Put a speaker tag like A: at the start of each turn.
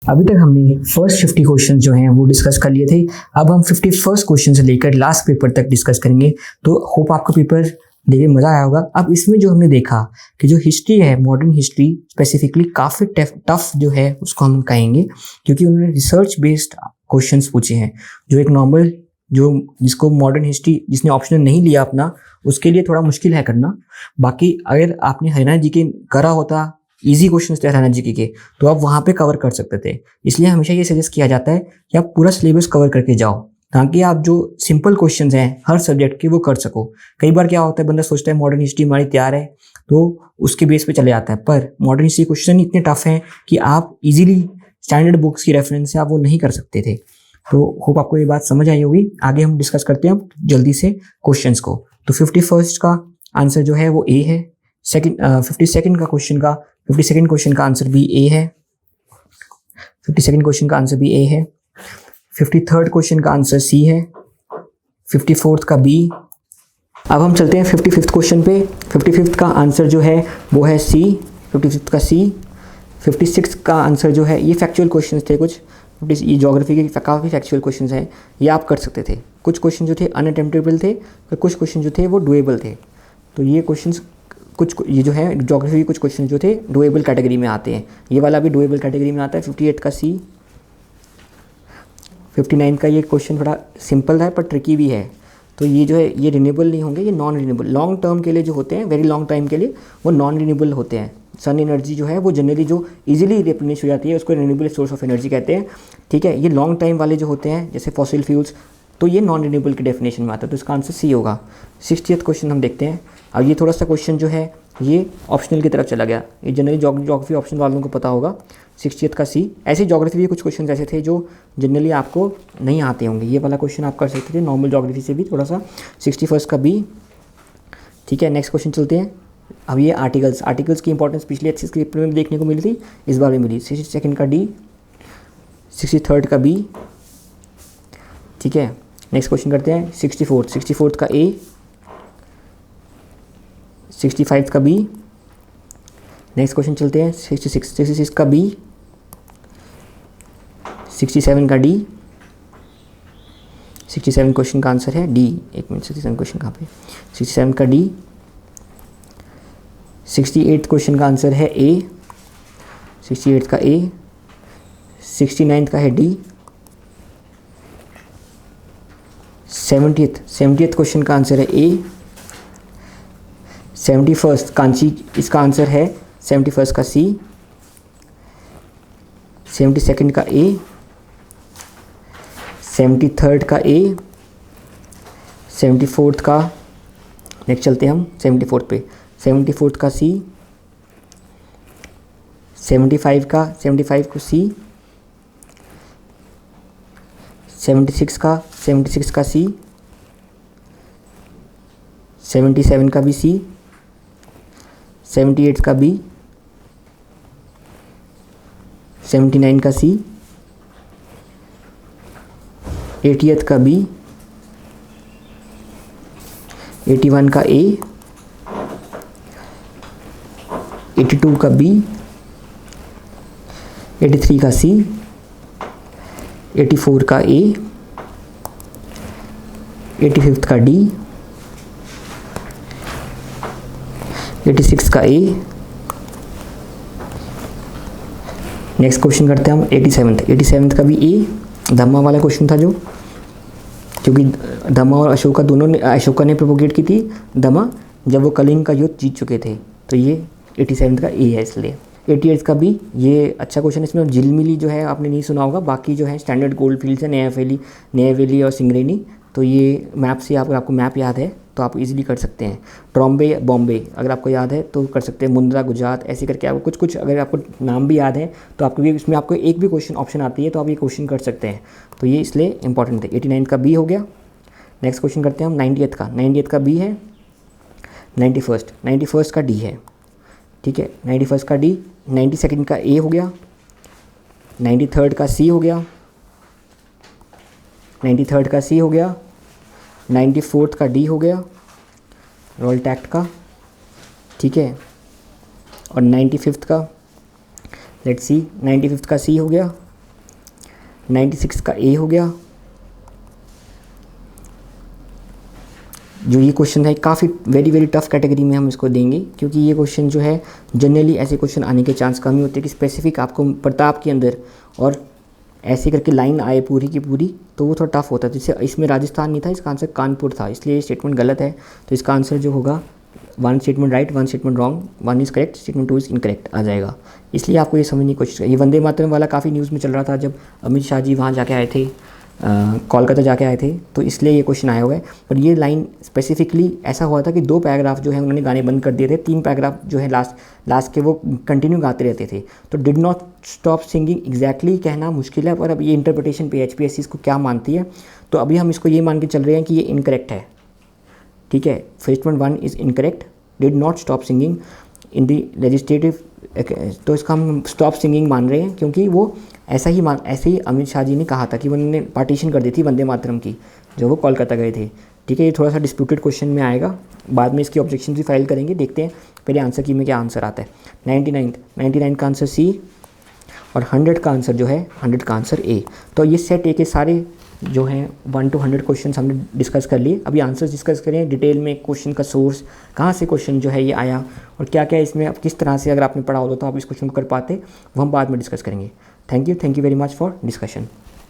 A: अभी तक हमने फर्स्ट 50 क्वेश्चन जो हैं वो डिस्कस कर लिए थे। अब हम 51st क्वेश्चन से लेकर लास्ट पेपर तक डिस्कस करेंगे। तो होप आपका पेपर देखिए मज़ा आया होगा। अब इसमें जो हमने देखा कि जो हिस्ट्री है, मॉडर्न हिस्ट्री स्पेसिफिकली काफ़ी टफ जो है उसको हम कहेंगे, क्योंकि उन्होंने रिसर्च बेस्ड क्वेश्चंस पूछे हैं। जो एक नॉर्मल जो जिसको मॉडर्न हिस्ट्री जिसने ऑप्शनल नहीं लिया अपना, उसके लिए थोड़ा मुश्किल है करना। बाकी अगर आपने हरियाणा जी के करा होता, इजी क्वेश्चन थे हरियाणा जी के, तो आप वहाँ पे कवर कर सकते थे। इसलिए हमेशा ये सजेस्ट किया जाता है कि आप पूरा सिलेबस कवर करके जाओ, ताकि आप जो सिंपल क्वेश्चंस हैं हर सब्जेक्ट के वो कर सको। कई बार क्या होता है, बंदा सोचता है मॉडर्न हिस्ट्री हमारी तैयार है तो उसके बेस पे चले जाता है, पर मॉडर्न हिस्ट्री क्वेश्चन इतने टफ हैं कि आप इजीली स्टैंडर्ड बुक्स की रेफरेंस से आप वो नहीं कर सकते थे। तो होप आपको ये बात समझ आई होगी। आगे हम डिस्कस करते हैं जल्दी से क्वेश्चंस को। तो 51st का आंसर जो है वो ए है। 52nd क्वेश्चन का आंसर भी ए है। 52nd क्वेश्चन का आंसर भी ए है। 53rd क्वेश्चन का आंसर सी है। 54th का बी। अब हम चलते हैं 55th क्वेश्चन पे। 55th का आंसर जो है वो है सी। 55th का सी। 56 का आंसर जो है, ये फैक्चुअल क्वेश्चन थे कुछ, ये ज्योग्राफी के काफ़ी फैक्चुअल क्वेश्चन हैं, ये आप कर सकते थे। कुछ क्वेश्चन जो थे अनअटेम्प्टेबल थे, कुछ क्वेश्चन जो थे वो डुएबल थे। तो ये क्वेश्चंस कुछ, ये जो है ज्योग्राफी के कुछ क्वेश्चन जो थे डुएबल कैटेगरी में आते हैं। ये वाला भी डुएबल कैटेगरी में आता है। 58 का सी। 59 का ये क्वेश्चन थोड़ा सिंपल है पर ट्रिकी भी है। तो ये जो है ये रिन्यूएबल नहीं होंगे, ये नॉन रिन्यूएबल लॉन्ग टर्म के लिए जो होते हैं, वेरी लॉन्ग टाइम के लिए वो नॉन रिन्यूएबल होते हैं। सन एनर्जी जो है वो जनरली जो इजीली रिप्लेनिश हो जाती है उसको रिन्यूएबल सोर्स ऑफ एनर्जी कहते हैं। ठीक है, ये लॉन्ग टाइम वाले जो होते हैं जैसे फॉसिल फ्यूल्स, तो ये नॉन रिन्यूएबल की डेफिनेशन में आता है। तो इसका आंसर सी होगा। 60th क्वेश्चन हम देखते हैं। अब ये थोड़ा सा क्वेश्चन जो है ये ऑप्शनल की तरफ चला गया। ये जनरली ज्योग्राफी ऑप्शन वालों को पता होगा। 60th का सी। ऐसे ज्योग्राफी के कुछ क्वेश्चन ऐसे थे जो जनरली आपको नहीं आते होंगे। ये वाला क्वेश्चन आप कर सकते थे नॉर्मल ज्योग्राफी से भी थोड़ा सा। 61st का बी। ठीक है, नेक्स्ट क्वेश्चन चलते हैं। अब ये आर्टिकल्स की इंपॉर्टेंस पिछले अच्छी स्क्रिप्ट में देखने को मिली थी, इस बार भी मिली। 62nd का डी। 63rd का बी। ठीक है, नेक्स्ट क्वेश्चन करते हैं। 64th का ए। 65 का बी। नेक्स्ट क्वेश्चन चलते हैं। 66 का बी। 67 का डी। 67 क्वेश्चन का आंसर है डी। एक मिनट, 67 क्वेश्चन कहाँ पे? 67 का डी। 68 क्वेश्चन का आंसर है ए। 68 का ए। 69 का है डी। 70th क्वेश्चन का आंसर है ए। 71st कांची, इसका आंसर है 71st का सी। 72nd का ए। 73rd का ए। 74th का, नेक्स्ट चलते हैं हम 74th पे। 74th का सी। 75 को सी। 76 का सी। 77 का भी सी। 78 का बी। 79 का सी। 80th का बी। 81 का ए। 82 का बी। 83 का सी। 84 का ए। 85th का डी। 86 का ए। नेक्स्ट क्वेश्चन करते हैं हम 87th का भी ए। धम्मा वाला क्वेश्चन था जो, क्योंकि धम्मा और अशोका ने प्रोपोगेट की थी धम्मा जब वो कलिंग का युद्ध जीत चुके थे। तो ये 87th का ए है इसलिए। 88th का भी, ये अच्छा क्वेश्चन है। इसमें झिलमिली जो है आपने नहीं सुना होगा, बाकी जो है स्टैंडर्ड गोल्ड फील्ड्स है, नया वैली और सिंगरेनी। तो ये मैप से अगर आपको मैप याद है तो आप इजीली कर सकते हैं। ट्रॉम्बे बॉम्बे अगर आपको याद है तो कर सकते हैं। मुंद्रा गुजरात, ऐसे करके आपको कुछ अगर आपको नाम भी याद है तो आपको भी इसमें आपको एक भी क्वेश्चन ऑप्शन आती है तो आप ये क्वेश्चन कर सकते हैं। तो ये इसलिए इंपॉर्टेंट थे। 89 का बी हो गया। नेक्स्ट क्वेश्चन करते हैं हम 90th का बी है। 91st का डी है। ठीक है, 91st का डी। 92nd का ए हो गया। 93rd का सी हो गया। 93rd का सी हो गया। 94th का डी हो गया, रॉयल टैक्ट का। ठीक है, और 95th का, लेट्स सी, 95th का सी हो गया। 96 का ए हो गया। जो ये क्वेश्चन है काफ़ी वेरी वेरी टफ कैटेगरी में हम इसको देंगे, क्योंकि ये क्वेश्चन जो है जनरली ऐसे क्वेश्चन आने के चांस कम ही होते हैं कि स्पेसिफिक आपको पता आपके अंदर और ऐसे करके लाइन आए पूरी की पूरी, तो वो थोड़ा टफ होता है। जैसे इसमें राजस्थान नहीं था, इसका आंसर कानपुर था, इसलिए स्टेटमेंट गलत है। तो इसका आंसर जो होगा 1 statement right, 1 statement wrong, 1 is correct, statement 2 is incorrect आ जाएगा। इसलिए आपको ये समझने की कोशिश करिए। ये वंदे मातरम वाला काफ़ी न्यूज़ में चल रहा था जब अमित शाह जी वहाँ जाके आए थे, कोलकाता जाके आए थे, तो इसलिए ये क्वेश्चन आया हुआ है। पर ये लाइन स्पेसिफिकली ऐसा हुआ था कि 2 पैराग्राफ जो है उन्होंने गाने बंद कर दिए थे, 3 पैराग्राफ जो है लास्ट के वो कंटिन्यू गाते रहते थे। तो did not stop singing exactly कहना मुश्किल है, पर अब ये इंटरप्रिटेशन पे HPSC इसको क्या मानती है। तो अभी हम इसको ये मान के चल रहे हैं कि ये इनकरेक्ट है, ठीक है। Statement 1 is incorrect, did not stop singing in the legislative. तो इसका हम स्टॉप सिंगिंग मान रहे हैं, क्योंकि वो ऐसे ही अमित शाह जी ने कहा था कि उन्होंने पार्टीशन कर दी थी वंदे मातरम की, जो वो कोलकाता गए थे, ठीक है। ये थोड़ा सा डिस्प्यूटेड क्वेश्चन में आएगा, बाद में इसकी ऑब्जेक्शन भी फाइल करेंगे। देखते हैं पहले आंसर की में क्या आंसर आता है। 99 का आंसर सी, और 100 का आंसर जो है 100 का आंसर ए। तो ये सेट ए के सारे जो हैं 1 to 100 क्वेश्चन हमने डिस्कस कर लिए। अभी आंसर्स डिस्कस करें डिटेल में, क्वेश्चन का सोर्स कहाँ से क्वेश्चन जो है ये आया, और क्या क्या इसमें अब किस तरह से अगर आपने पढ़ा होता तो आप इस क्वेश्चन को कर पाते, वो हम बाद में डिस्कस करेंगे। Thank you very much for discussion.